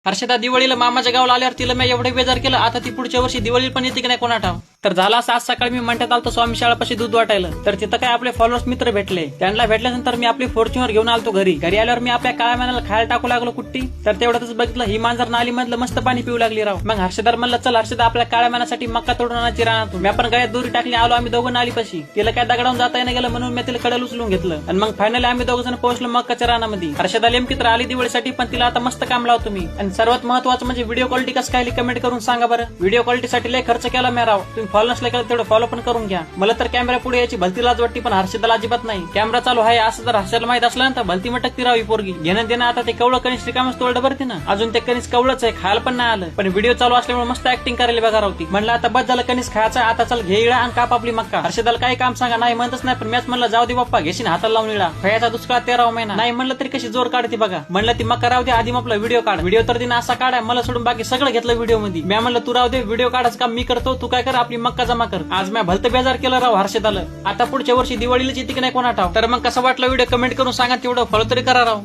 हर्षदा दिवाळीला मामाच्या गावाला आल्यावर तिला मी एवढे बेजार केलं, आता ती पुढच्या वर्षी दिवाळी पण येते की नाही कोणा ठाव. तर झाला असं, आज सकाळी मी म्हणतात आलतो स्वामी शाळापाशी दूध वाटायला, तर तिथं काय आपले फॉलोअर्स मित्र भेटले. त्यांना भेटल्यानंतर मी आपली फॉर्च्युनर घेऊन आलतो घरी आल्यावर मी आपल्या काळ्या मानाला खायला टाकू लागलो कुट्टी. तर तेवढ्यातच बघितलं ही मांजर नाली मधलं मस्त पाणी पिऊ लागली राव. मग हर्षदार म्हणलं चल हर्षदा आपल्या काळ्या मानासाठी मक्का तोडून आणायची राहणार. मी आपण गळ्यात दोरी टाकली, आलो आम्ही दोघं नालीपाशी. तिला काय दगडावून जाता येणं गेलं म्हणून मी तिला कडल उचलून घेतलं आणि मग फायनली आम्ही दोघं जण पोहोचलो मक्काच्या रानामध्ये. हर्षदा नेमकी तर आली दिवाळीसाठी, पण तिला आता मस्त काम लावतो मी. आणि सर्वात महत्वाचं म्हणजे व्हिडिओ क्वालिटी कसं काय कमेंट करून सांगा बरं. व्हिडिओ क्वालिटीसाठी लय खर्च केला मी राव. तुम्ही फॉलो नसला केलं तेवढं फॉलो पण करून घ्या. मला तर कॅमेरा पुढे यायची भलती लाज वाटती, पण हर्षदाला अजिबात नाही. कॅमेरा चालू आहे असं जर हर्षदाला माहित असलं ना तर भलती मटकती राव ही पोरगी. घेणं देणं आता ते कवळं कनिष्ठ रिकामच तोडलं बरं ना. अजून ते कनिष्ठ कवळच आहे, खायला पण नाही आलं, पण व्हिडिओ चालू असल्यामुळे मस्त ऍक्टिंग करायला बघा रावती. म्हणलं आता बस झालं कनिष्ठ खायचं, आता चल घे इळा आणि काप आपली मक्का. हर्षदाला काही काम सांगा नाही म्हणतच नाही, पण मॅच म्हणलं जाऊ दे बाप्पा, घेशील हाताला लावून इळा. फयाचा दुष्काळ 13 महिना नाही म्हणलं तरी कशी जोर काढते बघा. म्हणलं ती मक्का राहू दे, आधी आपला व्हिडिओ काढ. व्हिडिओ तर तिने असा काढाय मला सोडून बाकी सगळं घेतलं व्हिडिओ मध्ये. मी म्हणलं तू राहू दे, व्हिडिओ काढायचं काम मी करतो, तू काय कर आपली मक्का जमा कर. आज मी भलतं बेजार केलं राव हर्षदाला. आता पुढच्या वर्षी दिवाळीलाच येते की नाही कोणा ठाव. तर मग कसं वाटलं व्हिडिओ कमेंट करून सांगा, तेवढं फॉलो तरी करा राव.